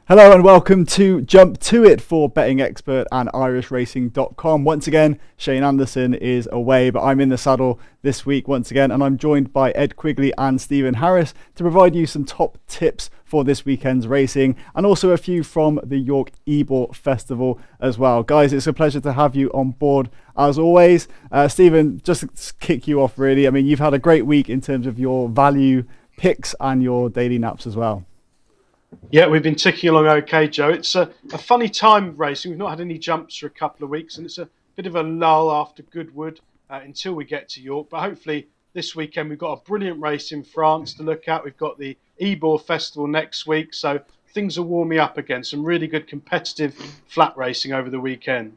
Hello and welcome to Jump To It for Betting Expert and IrishRacing.com. Once again, Shane Anderson is away, but I'm in the saddle this week once again, and I'm joined by Ed Quigley and Stephen Haras to provide you some top tips for this weekend's racing, and also a few from the York Ebor Festival as well. Guys, it's a pleasure to have you on board as always. Stephen, just to kick you off really, I mean, you've had a great week in terms of your value picks and your daily naps as well. Yeah, we've been ticking along okay, Joe. It's a funny time of racing. We've not had any jumps for a couple of weeks, and it's a bit of a lull after Goodwood until we get to York. But hopefully this weekend we've got a brilliant race in France to look at. We've got the Ebor Festival next week, so things are warming up again. Some really good competitive flat racing over the weekend.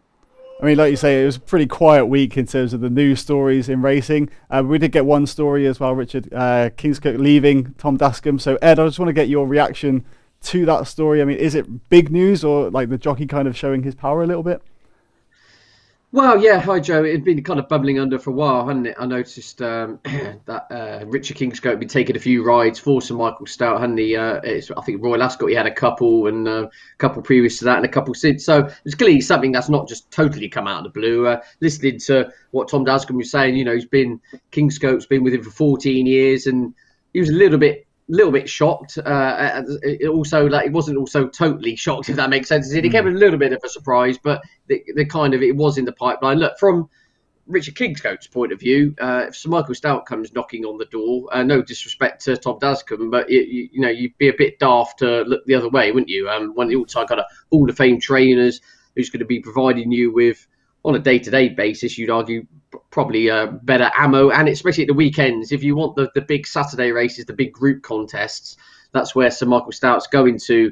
I mean, like you say, it was a pretty quiet week in terms of the news stories in racing. We did get one story as well, Richard Kingscote leaving Tom Dascombe. So, Ed, I just want to get your reaction to that story. I mean, is it big news or like the jockey kind of showing his power a little bit? Well, yeah. Hi, Joe. It'd been kind of bubbling under for a while, hadn't it? I noticed that Richard Kingscote had been taking a few rides for Sir Michael Stoute, hadn't he? I think Royal Ascot, he had a couple, and a couple previous to that, and a couple since. So it's clearly something that's not just totally come out of the blue. Listening to what Tom Dascombe was saying, you know, Kingscote's been with him for 14 years, and he was a little bit shocked. Also, like, it wasn't also totally shocked, if that makes sense. It came a little bit of a surprise, but the kind of, it was in the pipeline. Look, from Richard Kingscote's point of view, if Sir Michael Stoute comes knocking on the door, no disrespect to Tom Dascombe, but you know, you'd be a bit daft to look the other way, wouldn't you? One of the all-time kind of Hall of Fame trainers who's going to be providing you with, on a day-to-day basis, you'd argue, probably better ammo, and especially at the weekends. If you want the big Saturday races, the big group contests, that's where Sir Michael Stoute's going to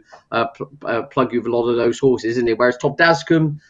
plug you with a lot of those horses, isn't it? Whereas Tom Dascombe,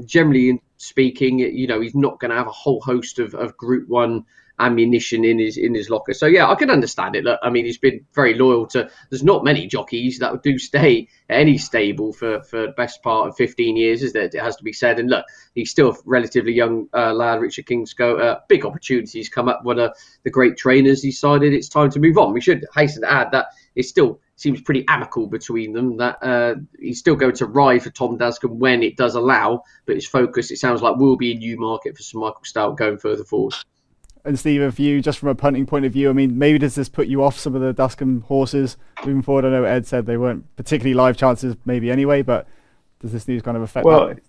generally speaking, you know, he's not going to have a whole host of Group 1 ammunition in his locker. So yeah, I can understand it. Look, I mean, he's been very loyal to. There's not many jockeys that do stay at any stable for the best part of 15 years, is there? It has to be said. And look, he's still a relatively young lad, Richard Kingscote. Big opportunities come up when the great trainers decided it's time to move on. We should hasten to add that it still seems pretty amicable between them, that he's still going to ride for Tom Dascombe when it does allow, but his focus, it sounds like, will be in Newmarket for Sir Michael Stoute going further forward. And Steve, if you, just from a punting point of view, I mean, maybe does this put you off some of the Dascombe horses moving forward? I know Ed said they weren't particularly live chances maybe anyway, but does this news kind of affect that?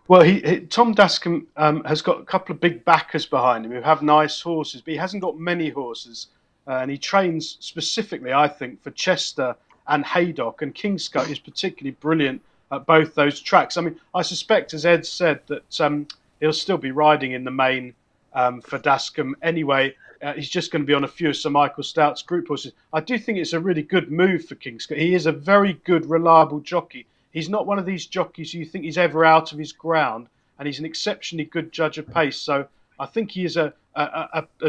Well, Tom Dascombe has got a couple of big backers behind him who have nice horses, but he hasn't got many horses. And he trains specifically, I think, for Chester and Haydock, and Kingscote is particularly brilliant at both those tracks. I mean, I suspect, as Ed said, that he'll still be riding in the main for Dascombe anyway. He's just going to be on a few of Sir Michael Stoute's group horses. I do think it's a really good move for Kingscote. He is a very good, reliable jockey. He's not one of these jockeys you think he's ever out of his ground, and he's an exceptionally good judge of pace. So I think he is a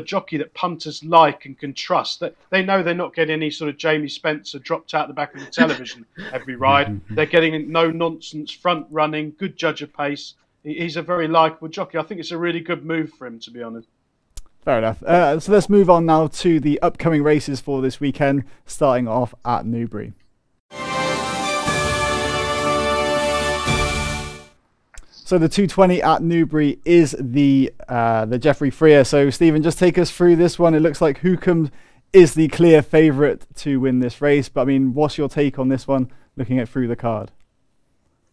jockey that punters like and can trust. That they know they're not getting any sort of Jamie Spencer dropped out the back of the television every ride. They're getting no nonsense front running, good judge of pace. He's a very likeable jockey. I think it's a really good move for him, to be honest. Fair enough. So let's move on now to the upcoming races for this weekend, starting off at Newbury. So the 220 at Newbury is the Geoffrey Freer. So Stephen, just take us through this one. It looks like Hookham is the clear favourite to win this race. But I mean, what's your take on this one, looking at through the card?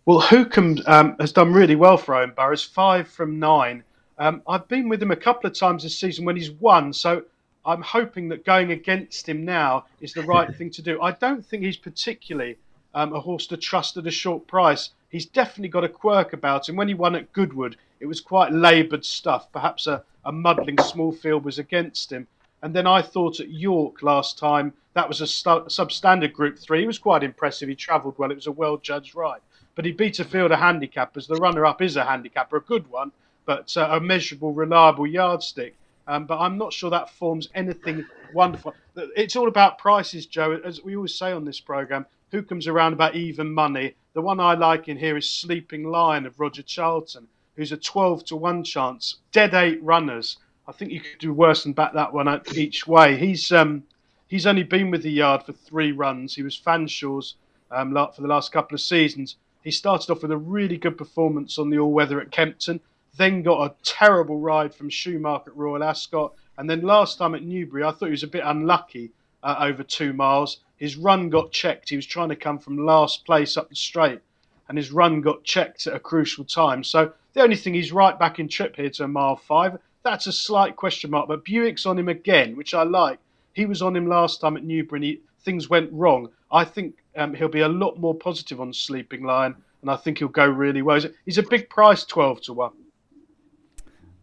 Well, Hookham has done really well for Owen Burrows, 5 from 9. I've been with him a couple of times this season when he's won, so I'm hoping that going against him now is the right thing to do. I don't think he's particularly a horse to trust at a short price. He's definitely got a quirk about him. When he won at Goodwood, it was quite laboured stuff. Perhaps a muddling small field was against him. And then I thought at York last time, that was a substandard Group 3. He was quite impressive. He travelled well. It was a well-judged ride. But he beat a field of handicappers. The runner-up is a handicapper, a good one, but a measurable, reliable yardstick. But I'm not sure that forms anything wonderful. It's all about prices, Joe. As we always say on this programme, who comes around about even money? The one I like in here is Sleeping Lion of Roger Charlton, who's a 12-1 chance. Dead 8 runners. I think you could do worse than back that one each way. He's only been with the yard for 3 runs. He was Fanshaw's for the last couple of seasons. He started off with a really good performance on the all-weather at Kempton, then got a terrible ride from Newmarket Royal Ascot, and then last time at Newbury, I thought he was a bit unlucky over 2 miles. His run got checked. He was trying to come from last place up the straight, and his run got checked at a crucial time. So the only thing, he's right back in trip here to 1.5 miles. That's a slight question mark, but Buick's on him again, which I like. He was on him last time at Newbury, and things went wrong. I think he'll be a lot more positive on Sleeping Lion, and I think he'll go really well. He's a big price, 12-1.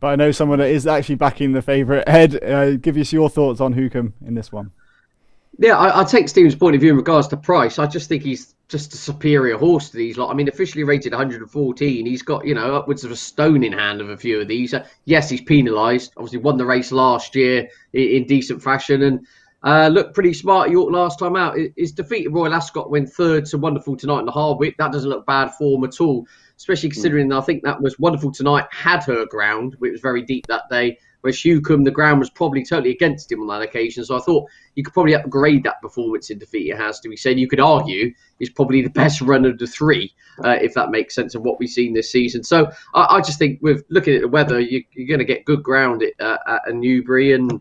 But I know someone that is actually backing the favourite. Ed, give us your thoughts on Hookham in this one. Yeah, I take Stephen's point of view in regards to price. I just think he's just a superior horse to these lot. I mean, officially rated 114. He's got, upwards of a stone in hand of a few of these. Yes, he's penalised. Obviously won the race last year in decent fashion and looked pretty smart at York last time out. His defeat at Royal Ascot went third to Wonderful Tonight in the Hardwick. That doesn't look bad form at all, especially considering I think that was Wonderful Tonight had her ground, which was very deep that day, whereas Hookham, the ground was probably totally against him on that occasion. So I thought you could probably upgrade that performance in defeat. It has to be said. You could argue is probably the best run of the three, if that makes sense of what we've seen this season. So I just think with looking at the weather, you're going to get good ground at Newbury, and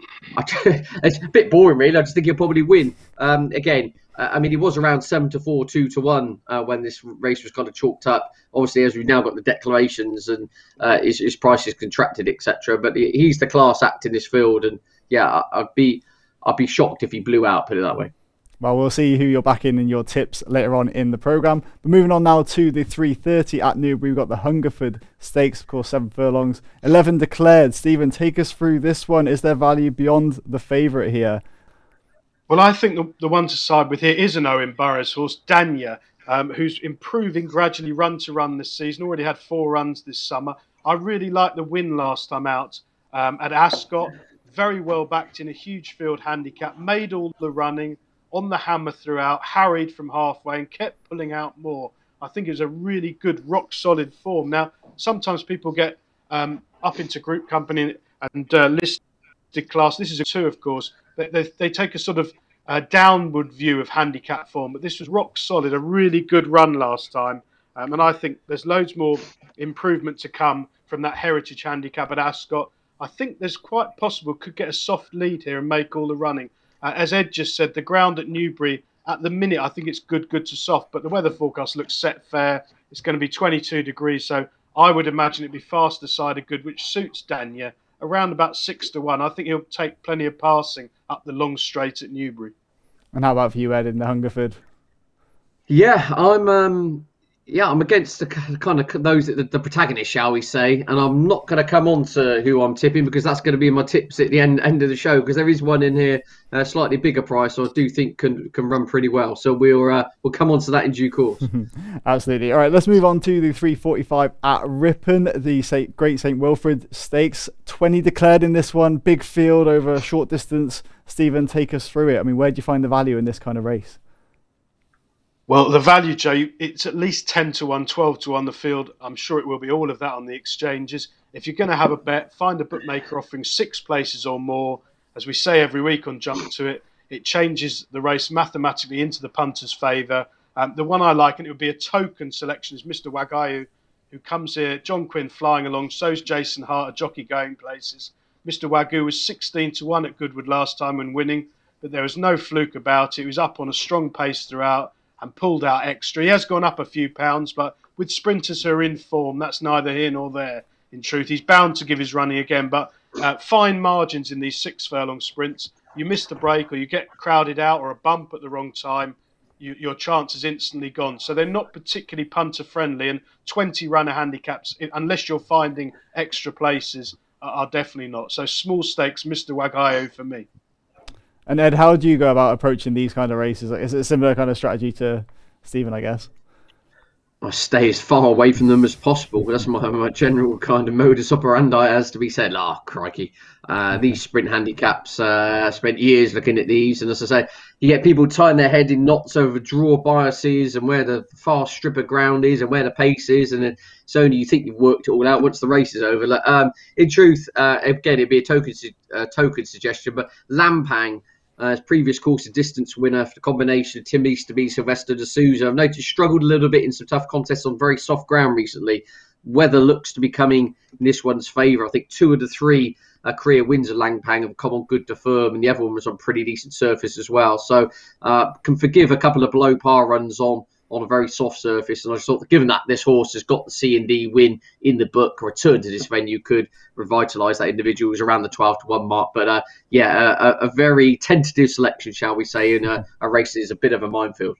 it's a bit boring, really. I just think he'll probably win. Again, I mean, he was around 7-4, 2-1 when this race was kind of chalked up. Obviously, as we've now got the declarations and his price is contracted, etc. But he's the class act in this field, and yeah, I'd be shocked if he blew out. Put it that way. Well, we'll see who you're backing in your tips later on in the programme. But moving on now to the 3:30 at Newbury, we've got the Hungerford Stakes, of course, 7 furlongs, 11 declared. Stephen, take us through this one. Is there value beyond the favourite here? Well, I think the one to side with here is an Owen Burrows horse, Dania, who's improving gradually run to run this season. Already had 4 runs this summer. I really liked the win last time out at Ascot. Very well backed in a huge field handicap. Made all the running on the hammer throughout. Harried from halfway and kept pulling out more. I think it was a really good, rock solid form. Now, sometimes people get up into group company and listed class. This is a 2, of course. They take a sort of downward view of handicap form, but this was rock solid, a really good run last time. And I think there's loads more improvement to come from that heritage handicap at Ascot. I think there's quite possible could get a soft lead here and make all the running. As Ed just said, the ground at Newbury, at the minute, I think it's good to soft, but the weather forecast looks set fair. It's going to be 22 degrees, so I would imagine it'd be faster side of good, which suits Dania. Around about 6-1. I think he'll take plenty of passing up the long straight at Newbury. And how about for you, Ed, in the Hungerford? Yeah, I'm against the kind of those the protagonists, shall we say, and I'm not going to come on to who I'm tipping because that's going to be my tips at the end of the show, because there is one in here, a slightly bigger price, so I do think can run pretty well. So we'll come on to that in due course. Absolutely. All right, let's move on to the 3:45 at Ripon, the Great St Wilfrid Stakes. 20 declared in this one, big field over a short distance. Stephen, take us through it. I mean, where do you find the value in this kind of race? Well, the value, Joe, it's at least 10-1, 12-1 the field. I'm sure it will be all of that on the exchanges. If you're going to have a bet, find a bookmaker offering 6 places or more. As we say every week on Jump to It, it changes the race mathematically into the punter's favour. The one I like, and it would be a token selection, is Mr. Wagayu, who comes here. John Quinn flying along, so's Jason Hart, a jockey going places. Mr. Wagyu was 16-1 at Goodwood last time when winning, but there was no fluke about it. He was up on a strong pace throughout and pulled out extra. He has gone up a few pounds, but with sprinters who are in form, that's neither here nor there. In truth, he's bound to give his running again, but fine margins in these 6 furlong sprints. You miss the break or you get crowded out or a bump at the wrong time, your chance is instantly gone. So they're not particularly punter friendly, and 20 runner handicaps, unless you're finding extra places, are definitely not. So small stakes, Mr. Wagayo for me. And Ed, how do you go about approaching these kind of races? Is it a similar kind of strategy to Stephen, I guess? I stay as far away from them as possible. That's my general kind of modus operandi, as to be said. Crikey. These sprint handicaps, I spent years looking at these. And as I say, you get people tying their head in knots over draw biases and where the fast strip of ground is and where the pace is. And it's only you think you've worked it all out once the race is over. In truth, again, it'd be a token suggestion, but Lampang previous course of distance winner for the combination of Tim Easterby, Sylvester de Souza. I've noticed struggled a little bit in some tough contests on very soft ground recently. Weather looks to be coming in this one's favour. I think 2 of the 3 career wins of Langpang have come on good to firm, and the other one was on pretty decent surface as well. So can forgive a couple of below par runs on a very soft surface. And I just thought that given that this horse has got the C&D win in the book, return to this venue could revitalise that individual. It was around the 12-1 mark. But a very tentative selection, shall we say, in a race that is a bit of a minefield.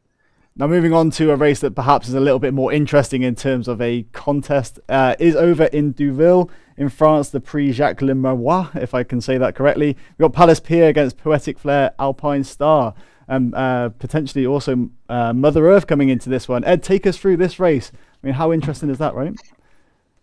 Now, moving on to a race that perhaps is a little bit more interesting in terms of a contest, is over in Deauville in France, the Prix Jacques Le Marois, if I can say that correctly. We've got Palace Pier against Poetic Flair, Alpine Star, and potentially also Mother Earth coming into this one. Ed, take us through this race. I mean, how interesting is that, right?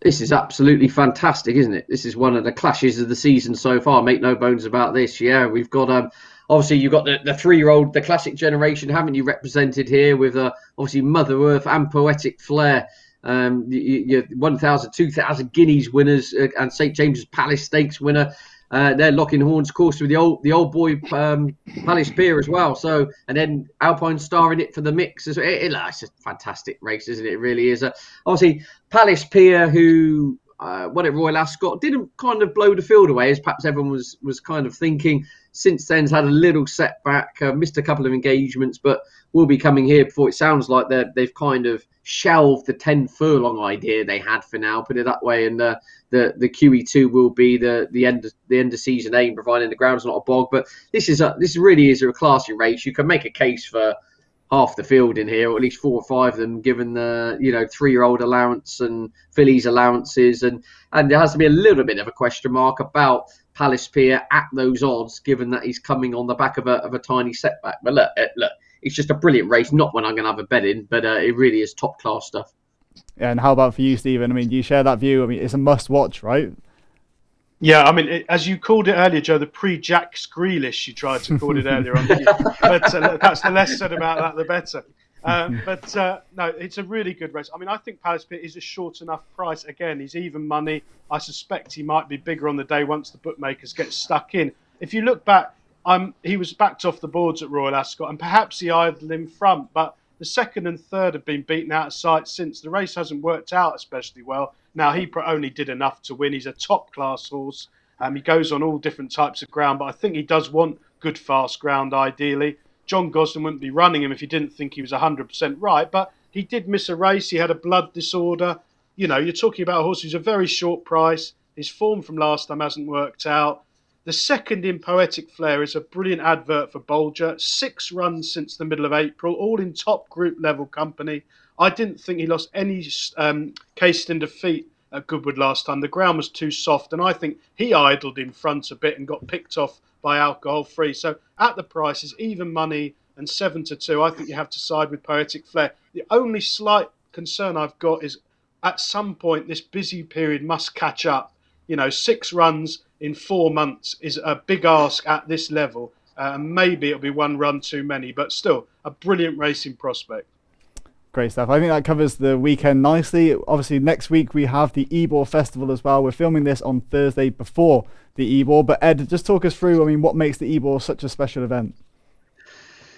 This is absolutely fantastic, isn't it? This is one of the clashes of the season so far. Make no bones about this. Yeah, we've got... Obviously, you've got the 3-year-old, the classic generation, haven't you, represented here with obviously Mother Earth and Poetic Flair. 1,000, 2,000 guineas winners and St James's Palace Stakes winner. They're locking horns, of course, with the old boy Palace Pier as well. So, and then Alpine Star in it for the mix. It's a fantastic race, isn't it? It really is. Obviously, Palace Pier, who won at Royal Ascot, didn't kind of blow the field away as perhaps everyone was kind of thinking. Since then's had a little setback, missed a couple of engagements, but will be coming here before it sounds like they've kind of shelved the 10 furlong idea they had for now, put it that way. And the QE2 will be the end of season aim, providing the ground's not a bog. But this really is a classy race. You can make a case for half the field in here, or at least 4 or 5 of them, given the 3-year-old allowance and fillies allowances, and there has to be a little bit of a question mark about Palace Pier at those odds, given that he's coming on the back of a tiny setback. But look, it's just a brilliant race. Not one I'm going to have a bet in, but it really is top class stuff. Yeah, and how about for you, Stephen? I mean, do you share that view? I mean, it's a must watch, right? Yeah, I mean, as you called it earlier, Joe, the pre-Jack Grealish, you tried to call it earlier on. But perhaps the less said about that, the better. No, it's a really good race. I mean, I think Palace Pier is a short enough price. Again, he's even money. I suspect he might be bigger on the day once the bookmakers get stuck in. If you look back, he was backed off the boards at Royal Ascot, and perhaps he idled in front, but the 2nd and 3rd have been beaten out of sight since. The race hasn't worked out especially well. Now, he only did enough to win. He's a top-class horse. He goes on all different types of ground, but I think he does want good, fast ground, ideally. John Gosden wouldn't be running him if he didn't think he was 100% right, but he did miss a race. He had a blood disorder. You're talking about a horse who's a very short price. His form from last time hasn't worked out. The second in Poetic Flair is a brilliant advert for Bolger. 6 runs since the middle of April, all in top group level company. I didn't think he lost any case in defeat at Goodwood last time. The ground was too soft, and I think he idled in front a bit and got picked off by Alcohol Free. So at the prices, even money and 7-2, I think you have to side with Poetic Flair. The only slight concern I've got is at some point this busy period must catch up. 6 runs in 4 months is a big ask at this level. Maybe it'll be 1 run too many, but still a brilliant racing prospect. Great stuff. I think that covers the weekend nicely. Obviously, next week we have the Ebor Festival as well. We're filming this on Thursday before the Ebor. But Ed, just talk us through, what makes the Ebor such a special event?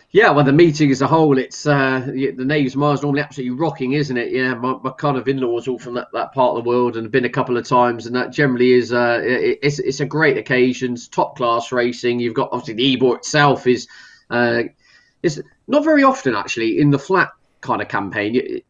Yeah, well, the meeting as a whole, it's the Knaves Mars normally absolutely rocking, isn't it? Yeah, my kind of in-laws all from that part of the world, and have been a couple of times, and that generally is it's a great occasion. It's top class racing. You've got obviously the Ebor itself is not very often actually in the flat kind of campaign.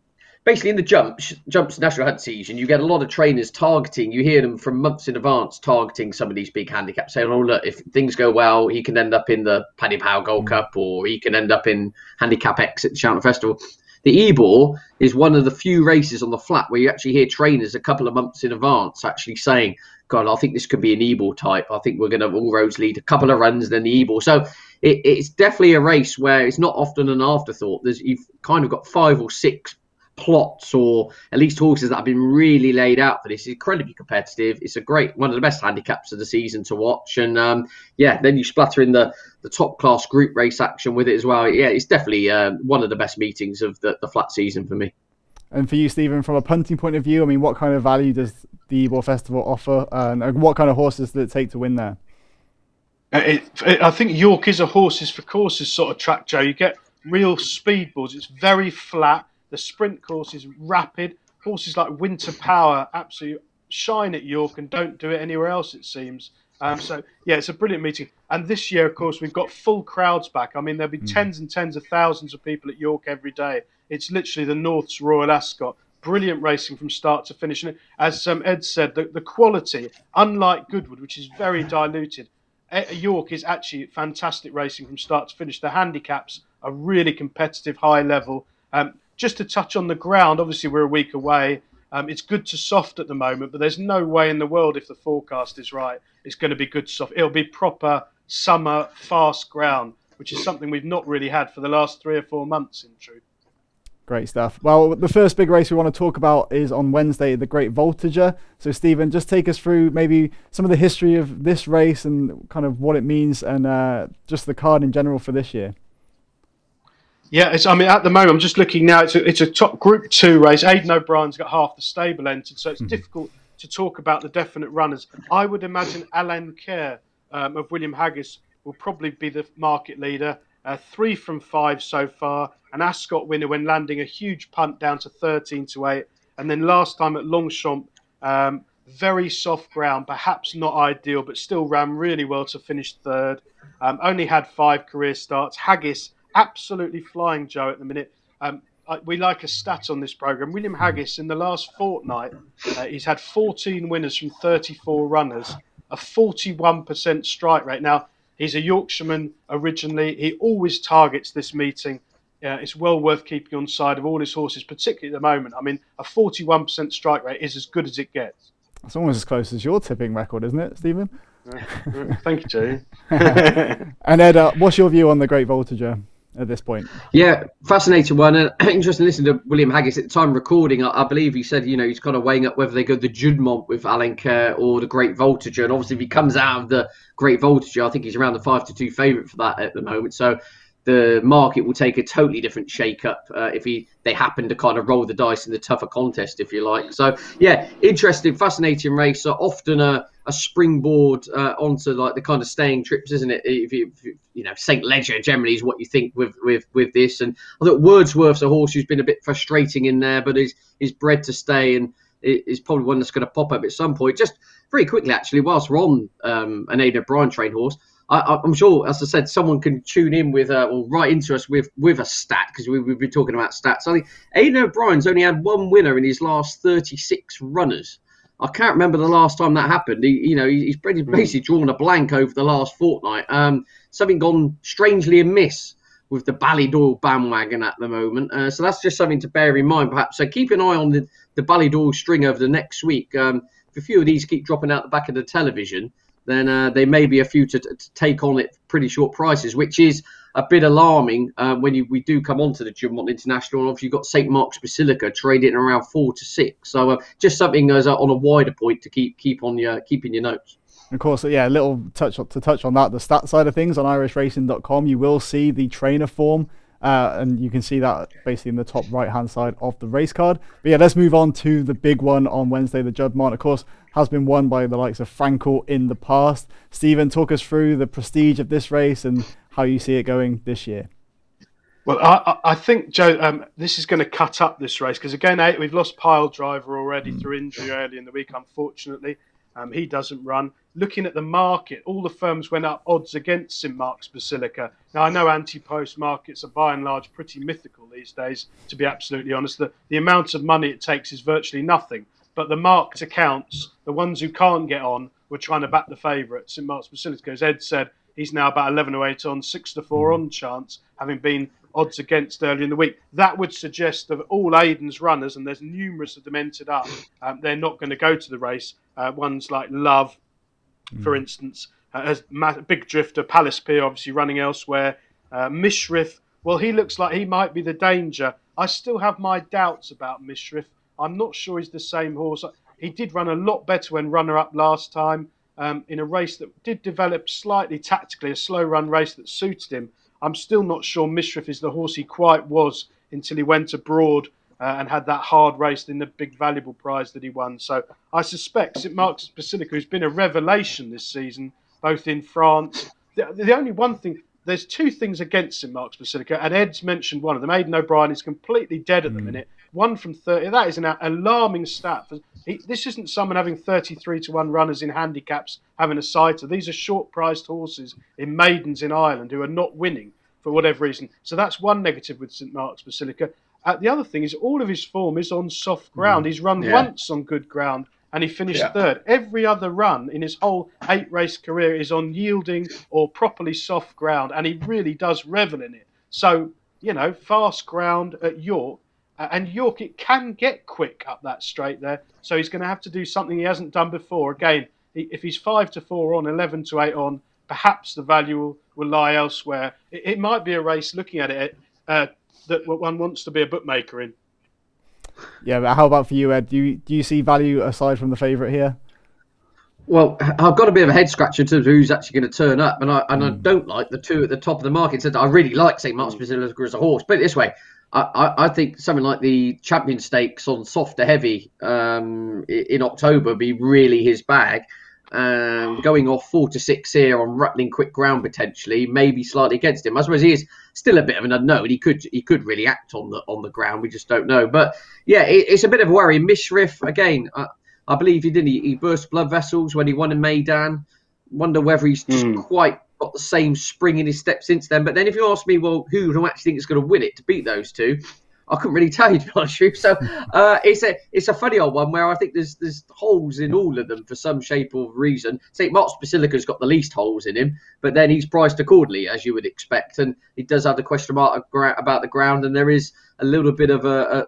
Basically, in the jumps national hunt season, you get a lot of trainers targeting. You hear them from months in advance targeting some of these big handicaps, saying, "Oh, look, if things go well, he can end up in the Paddy Power Gold Cup, or he can end up in Handicap X at the Cheltenham Festival." The Ebor is one of the few races on the flat where you actually hear trainers a couple of months in advance actually saying, "God, I think this could be an Ebor type. I think we're going to all roads lead a couple of runs, then the Ebor." So it's definitely a race where it's not often an afterthought. You've kind of got 5 or 6 plots, or at least horses that have been really laid out for this. It's incredibly competitive. It's one of the best handicaps of the season to watch. And then you splatter in the top class group race action with it as well. Yeah, it's definitely one of the best meetings of the flat season for me. And for you, Stephen, from a punting point of view, what kind of value does the Ebor Festival offer, and what kind of horses does it take to win there? I think York is a horses for courses sort of track, Joe. You get real speed balls. It's very flat. The sprint course is rapid. Horses like Winter Power absolutely shine at York and don't do it anywhere else, it seems. So, yeah, it's a brilliant meeting. And this year, of course, we've got full crowds back. I mean, there'll be tens and tens of thousands of people at York every day. It's literally the North's Royal Ascot. Brilliant racing from start to finish. And as Ed said, the quality, unlike Goodwood, which is very diluted, York is actually fantastic racing from start to finish. The handicaps are really competitive, high level. Just to touch on the ground, obviously we're a week away. It's good to soft at the moment, but there's no way in the world, if the forecast is right, it's going to be good to soft. It'll be proper summer, fast ground, which is something we've not really had for the last 3 or 4 months, in truth. Great stuff. Well, the first big race we want to talk about is on Wednesday, the Great Voltigeur. So, Stephen, just take us through maybe some of the history of this race and kind of what it means and just the card in general for this year. Yeah, I mean, at the moment, I'm just looking now. It's a top Group 2 race. Aidan O'Brien's got half the stable entered, so it's difficult to talk about the definite runners. I would imagine Alain Kerr of William Haggis will probably be the market leader. 3 from 5 so far. An Ascot winner when landing a huge punt down to 13-8. And then last time at Longchamp, very soft ground, perhaps not ideal, but still ran really well to finish third. Only had 5 career starts. Haggis, absolutely flying, Joe, at the minute. We like a stat on this programme. William Haggis, in the last fortnight, he's had 14 winners from 34 runners, a 41% strike rate. Now, he's a Yorkshireman originally. He always targets this meeting. It's well worth keeping on side of all his horses, particularly at the moment. I mean, a 41% strike rate is as good as it gets. It's almost as close as your tipping record, isn't it, Stephen? Thank you, Joe. And Ed, what's your view on the Great Voltigeur at this point? Yeah, fascinating one. And interesting listening to William Haggis at the time of recording. I believe he said, he's kind of weighing up whether they go the Juddmonte with Alain Kerr or the Great Voltigeur. And obviously, if he comes out of the Great Voltigeur, I think he's around the 5-2 favourite for that at the moment. So the market will take a totally different shake-up if they happen to kind of roll the dice in the tougher contest, if you like. So, yeah, interesting, fascinating race. So often a springboard onto like the kind of staying trips, isn't it? If you St. Leger generally is what you think with this. And I thought Wordsworth's a horse who's been a bit frustrating in there, but is bred to stay and is probably one that's going to pop up at some point. Just very quickly, actually, whilst we're on an Aidan O'Brien trained horse, I'm sure, as I said, someone can tune in with or write into us with a stat, because we've been talking about stats. I think Aidan O'Brien's only had 1 winner in his last 36 runners. I can't remember the last time that happened. He's basically drawn a blank over the last fortnight. Something gone strangely amiss with the Ballydoyle bandwagon at the moment. So that's just something to bear in mind, perhaps. So keep an eye on the Ballydoyle string over the next week. If a few of these keep dropping out the back of the television, then there may be a few to take on at pretty short prices, which is a bit alarming when we do come on to the Juddmonte International. And obviously, you've got St. Mark's Basilica trading around 4 to 6. So just something as on a wider point to keep on keeping your notes. Of course, yeah, a little touch on that, the stat side of things on irishracing.com. You will see the trainer form. And you can see that basically in the top right-hand side of the race card. But yeah, let's move on to the big one on Wednesday. The Juddmonte, of course, has been won by the likes of Frankel in the past. Stephen, talk us through the prestige of this race and how you see it going this year. Well, I think, Joe, this is going to cut up this race because, again, we've lost Pile Driver already through injury early in the week, unfortunately. He doesn't run. Looking at the market, all the firms went up odds against St. Mark's Basilica. Now, I know anti-post markets are by and large pretty mythical these days, to be absolutely honest. The amount of money it takes is virtually nothing. But the marked accounts, the ones who can't get on, were trying to back the favourite, St. Mark's Basilica. As Ed said, he's now about 11-8 on, 6-4 on chance, having been odds against early in the week. That would suggest that all Aidan's runners, and there's numerous of them entered up, they're not going to go to the race. Ones like Love, for instance, as Big Drifter, Palace Pier, obviously running elsewhere. Mishrif, well, he looks like he might be the danger. I still have my doubts about Mishrif. I'm not sure he's the same horse. He did run a lot better when runner-up last time in a race that did develop slightly tactically, a slow-run race that suited him. I'm still not sure Mishrif is the horse he quite was until he went abroad and had that hard race in the big valuable prize that he won. So I suspect St. Mark's Basilica, who's been a revelation this season, both in France The only one thing, there's two things against St Mark's Basilica, and Ed's mentioned one of them. Aidan O'Brien is completely dead at the minute. 1 from 30. That is an alarming stat. This isn't someone having 33-1 runners in handicaps having a sighter. These are short-priced horses in maidens in Ireland who are not winning for whatever reason. So that's one negative with St Mark's Basilica. The other thing is all of his form is on soft ground. He's run once on good ground and he finished third. Every other run in his whole 8-race career is on yielding or properly soft ground, and he really does revel in it. So, fast ground at York. And York, it can get quick up that straight there. So he's going to have to do something he hasn't done before. Again, if he's 5-4 on, 11-8 on, perhaps the value will lie elsewhere. It might be a race, looking at it, that one wants to be a bookmaker in. Yeah, but how about for you, Ed? Do you see value aside from the favourite here? Well, I've got a bit of a head scratcher in terms of who's actually going to turn up, and I don't like the two at the top of the market. So I really like St Mark's Basilica as a horse. Put it this way, I think something like the Champion Stakes on soft to heavy in October be really his bag. Going off 4-6 here on rattling quick ground potentially, maybe slightly against him. I suppose he is still a bit of an unknown. He could really act on the ground. We just don't know. But yeah, it's a bit of a worry. Mishriff again. I believe he burst blood vessels when he won in Maidan. Wonder whether he's just quite got the same spring in his step since then. But then if you ask me, well, who do I actually think is going to win it to beat those two? I couldn't really tell you, to be honest with you. So it's a funny old one where I think there's holes in all of them for some shape or reason. St Mark's Basilica's got the least holes in him, but then he's priced accordingly, as you would expect. And he does have the question mark about the ground, and there is a little bit of a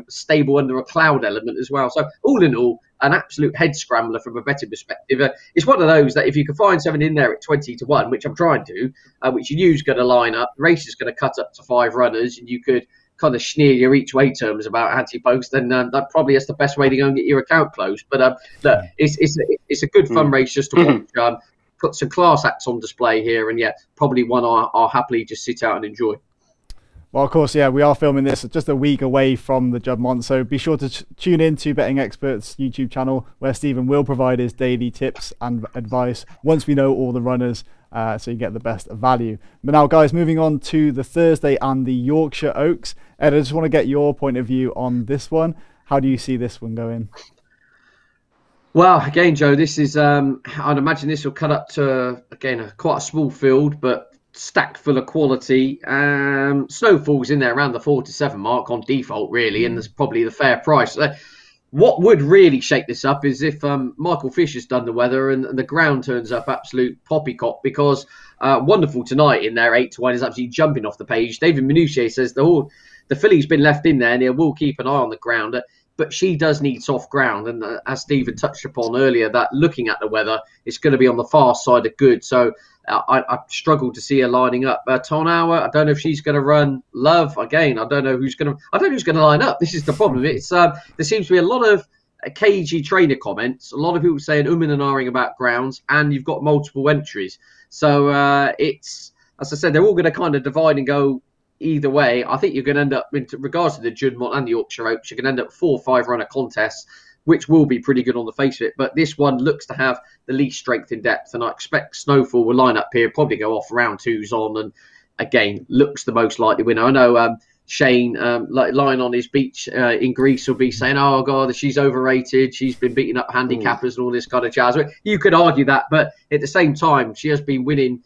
stable under a cloud element as well. So all in all, an absolute head scrambler from a betting perspective. It's one of those that if you can find something in there at 20-1, which I'm trying to, which you knew is going to line up, the race is going to cut up to 5 runners, and you could kind of sneer your each way terms about anti-post, then that probably is the best way to go and get your account closed. But look, it's a good fun race just to watch. Got some class acts on display here, and probably one I'll happily just sit out and enjoy. Well, of course, we are filming this just a week away from the Juddmonte, so be sure to tune in to Betting Expert's YouTube channel, where Stephen will provide his daily tips and advice once we know all the runners, so you get the best value. But now, guys, moving on to the Thursday and the Yorkshire Oaks. Ed, I just want to get your point of view on this one. How do you see this one going? Well, again, Joe, this is, I'd imagine this will cut up to, again, quite a small field, but stacked full of quality. Snowfall's in there around the 4-7 mark on default, really, and there's probably the fair price. What would really shake this up is if Michael Fisher's done the weather and the ground turns up absolute poppycock, because Wonderful Tonight in there 8-1 is absolutely jumping off the page. David Minutier says the filly's been left in there and he'll keep an eye on the ground. But she does need soft ground, and as Stephen touched upon earlier, that looking at the weather, it's going to be on the far side of good. So I struggle to see her lining up. Tonauer, I don't know if she's going to run. Love, again, I don't know who's going to line up. This is the problem. It's there seems to be a lot of cagey trainer comments, a lot of people saying and ahhing about grounds, and you've got multiple entries. So it's, as I said, they're all going to kind of divide and go either way. I think you're going to end up, in regards to the Juddmonte and the Yorkshire Oaks, you're going to end up 4 or 5 runner contests, which will be pretty good on the face of it. But this one looks to have the least strength in depth, and I expect Snowfall will line up here, probably go off round 2s on, and again, looks the most likely winner. I know Shane, lying on his beach in Greece, will be saying, oh, God, she's overrated. She's been beating up handicappers and all this kind of jazz. You could argue that, but at the same time, she has been winning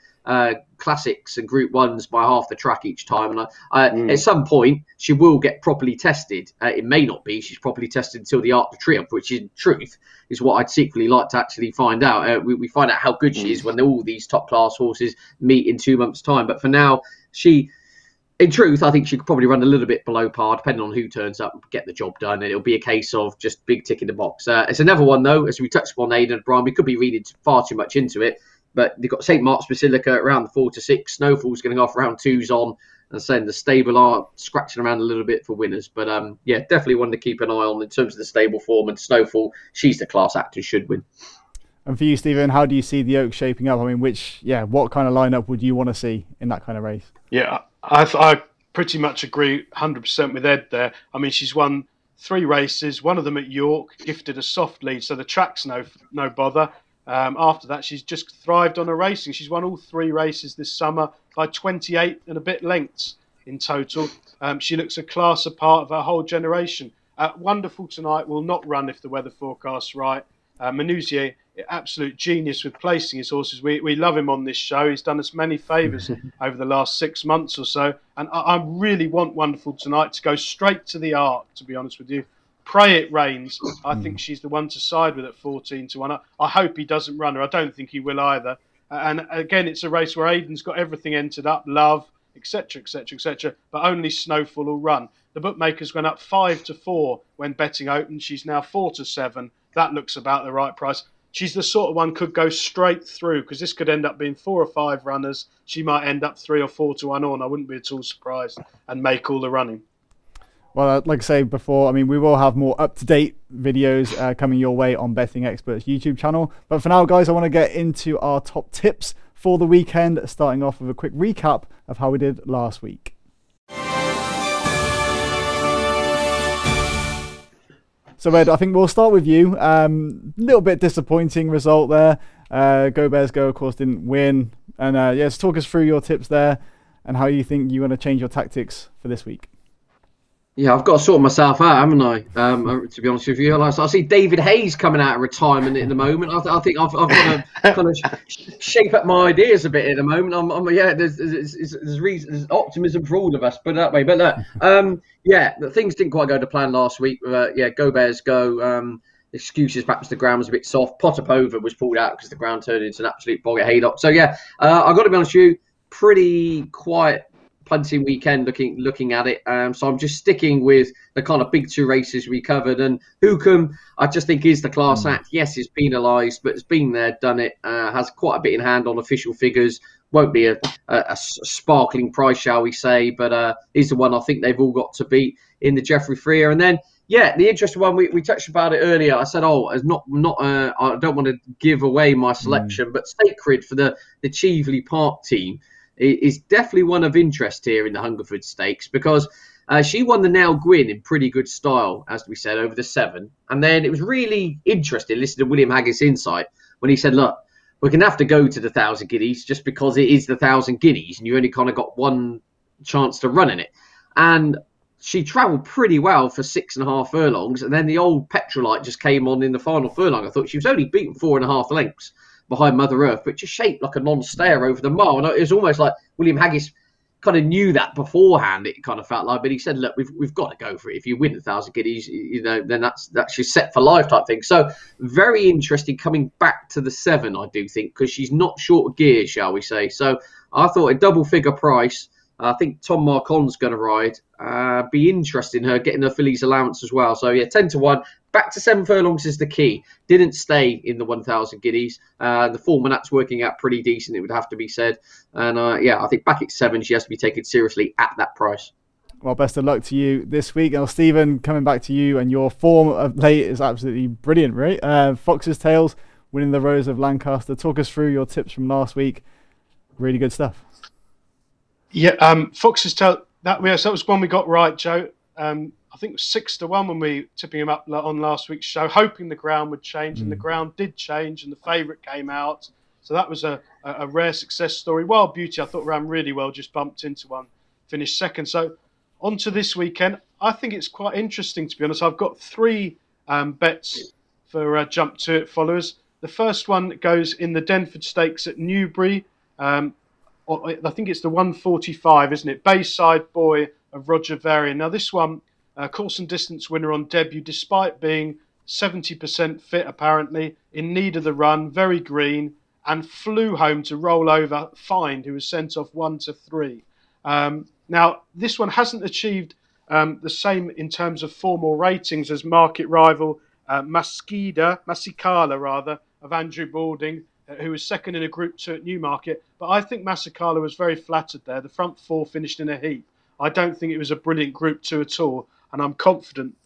classics and Group 1s by half the track each time, and at some point she will get properly tested. It may not be she's properly tested until the Arc de Triomphe, which in truth is what I'd secretly like to actually find out. We find out how good she is when all these top class horses meet in 2 months' time. But for now, in truth, I think she could probably run a little bit below par, depending on who turns up and get the job done. And it'll be a case of just big tick in the box. It's another one, though, as we touched upon Aidan and Brian, we could be reading far too much into it. But they've got St Mark's Basilica around the 4-6. Snowfall's going off around 2s on. And saying the stable are scratching around a little bit for winners. But definitely one to keep an eye on in terms of the stable form. And Snowfall, she's the class act and should win. And for you, Stephen, how do you see the Oaks shaping up? I mean, what kind of lineup would you want to see in that kind of race? Yeah, I pretty much agree 100% with Ed there. I mean, she's won 3 races, one of them at York, gifted a soft lead, so the track's no bother. After that, she's just thrived on her racing. She's won all 3 races this summer by 28 and a bit lengths in total. She looks a class apart of her whole generation. Wonderful Tonight will not run if the weather forecast's right. Menuisier, absolute genius with placing his horses. We love him on this show. He's done us many favours over the last 6 months or so. And I really want Wonderful Tonight to go straight to the Arc, to be honest with you. Pray it rains. I think she's the one to side with at 14-1. I hope he doesn't run her. I don't think he will either. And again, it's a race where Aidan's got everything entered up, love, etc., etc., etc., but only Snowfall will run. The bookmakers went up 5-4 when betting opened. She's now 4-7. That looks about the right price. She's the sort of one could go straight through, because this could end up being 4 or 5 runners. She might end up 3 or 4-1 on. I wouldn't be at all surprised, and make all the running. Well, like I say before, I mean, we will have more up-to-date videos coming your way on Betting Expert's YouTube channel. But for now, guys, I want to get into our top tips for the weekend, starting off with a quick recap of how we did last week. So, Ed, I think we'll start with you. Little bit disappointing result there. Go Bears Go, of course, didn't win. And yes, talk us through your tips there and how you think you're going to change your tactics for this week. Yeah, I've got to sort myself out, haven't I? To be honest with you, I see David Hayes coming out of retirement at the moment. I think I've got to kind of shape up my ideas a bit at the moment. Yeah, there's optimism for all of us, put it that way. But the things didn't quite go to plan last week. Go Bears Go. Excuses, perhaps the ground was a bit soft. Potapova was pulled out because the ground turned into an absolute bog at Haydock. So yeah, I've got to be honest with you, pretty quiet punting weekend looking at it. So I'm just sticking with the kind of big 2 races we covered. And Hookham, I just think, is the class act. Yes, it's penalised, but it's been there, done it. Has quite a bit in hand on official figures. Won't be a sparkling price, shall we say, but is the one I think they've all got to beat in the Geoffrey Freer. And then, yeah, the interesting one, we touched about it earlier. I said, I don't want to give away my selection, but Sacred for the Cheveley Park team is definitely one of interest here in the Hungerford Stakes, because she won the Nell Gwyn in pretty good style, as we said, over the 7. And then it was really interesting listening to William Haggis's insight when he said, look, we're going to have to go to the 1,000 guineas just because it is the 1,000 guineas and you only kind of got one chance to run in it. And she travelled pretty well for 6.5 furlongs, and then the old Petrolite just came on in the final furlong. I thought she was only beaten 4.5 lengths behind Mother Earth, but just shaped like a non-stayer over the mile. And it was almost like William Haggis kind of knew that beforehand, it kind of felt like. But he said, look, we've got to go for it. If you win 1,000 guineas, then that's just set for life type thing. So very interesting coming back to the 7, I do think, because she's not short of gears, shall we say. So I thought a double figure price. I think Tom Marcon's going to ride. Be interested in her getting her fillies allowance as well. So yeah, 10-1. Back to 7 furlongs is the key. Didn't stay in the 1,000 guineas. The form, that's working out pretty decent, it would have to be said. And I think back at 7, she has to be taken seriously at that price. Well, best of luck to you this week. And Stephen, coming back to you, and your form of late is absolutely brilliant, right? Fox's Tails winning the Rose of Lancaster. Talk us through your tips from last week. Really good stuff. Yeah, Fox's Tail. That was one we got right, Joe. I think it was 6-1 when we tipping him up on last week's show, hoping the ground would change, and the ground did change, and the favourite came out. So that was a rare success story. Wild Beauty, I thought, ran really well, just bumped into one, finished 2nd. So on to this weekend. I think it's quite interesting, to be honest. I've got 3 bets for Jump To It followers. The first one goes in the Denford Stakes at Newbury. I think it's the 145, isn't it? Bayside Boy of Roger Varian. Now this one, course and distance winner on debut, despite being 70% fit apparently, in need of the run, very green, and flew home to roll over Find, who was sent off 1-3. Now this one hasn't achieved the same in terms of formal ratings as market rival Masicala of Andrew Balding, who was 2nd in a Group 2 at Newmarket. But I think Masicala was very flattered there. The front 4 finished in a heap. I don't think it was a brilliant Group 2 at all. And I'm confident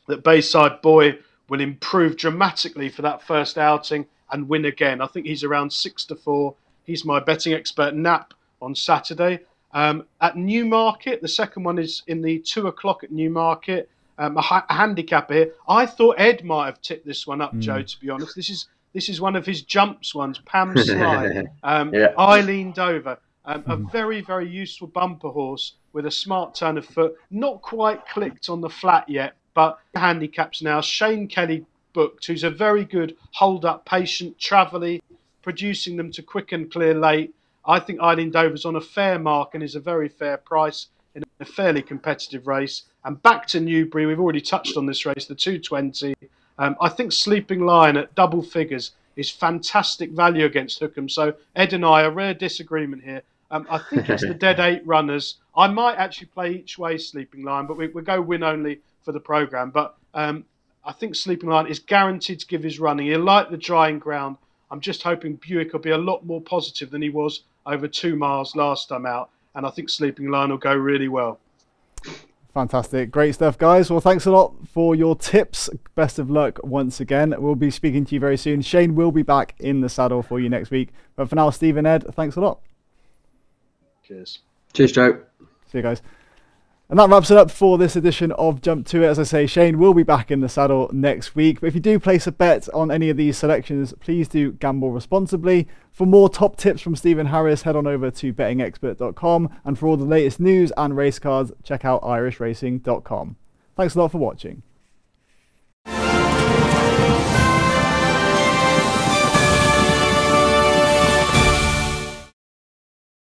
that Bayside Boy will improve dramatically for that first outing and win again. I think he's around 6-4. He's my betting expert nap on Saturday. At Newmarket, the second one is in the 2 o'clock at Newmarket. A handicapper here. I thought Ed might have tipped this one up, Joe, to be honest. This is This is one of his jumps ones, Pam Sly. Yeah. I leaned over. A very, very useful bumper horse with a smart turn of foot. Not quite clicked on the flat yet, but handicaps now. Shane Kelly booked, who's a very good hold-up, patient, travelly, producing them to quick and clear late. I think Eileen Dover's on a fair mark and is a very fair price in a fairly competitive race. And back to Newbury, we've already touched on this race, the 220. I think Sleeping Lion at double figures is fantastic value against Hookham. So Ed and I, a rare disagreement here. I think it's the dead 8 runners. I might actually play each way Sleeping Lion, but we go win only for the programme. But I think Sleeping Lion is guaranteed to give his running. He'll like the drying ground. I'm just hoping Buick will be a lot more positive than he was over 2 miles last time out. And I think Sleeping Lion will go really well. Fantastic. Great stuff, guys. Well, thanks a lot for your tips. Best of luck once again. We'll be speaking to you very soon. Shane will be back in the saddle for you next week. But for now, Steve and Ed, thanks a lot. Cheers. Cheers, Joe. See you guys. And that wraps it up for this edition of Jump To It. As I say, Shane will be back in the saddle next week. But if you do place a bet on any of these selections, please do gamble responsibly. For more top tips from Stephen Harris, head on over to bettingexpert.com. And for all the latest news and race cards, check out irishracing.com. Thanks a lot for watching.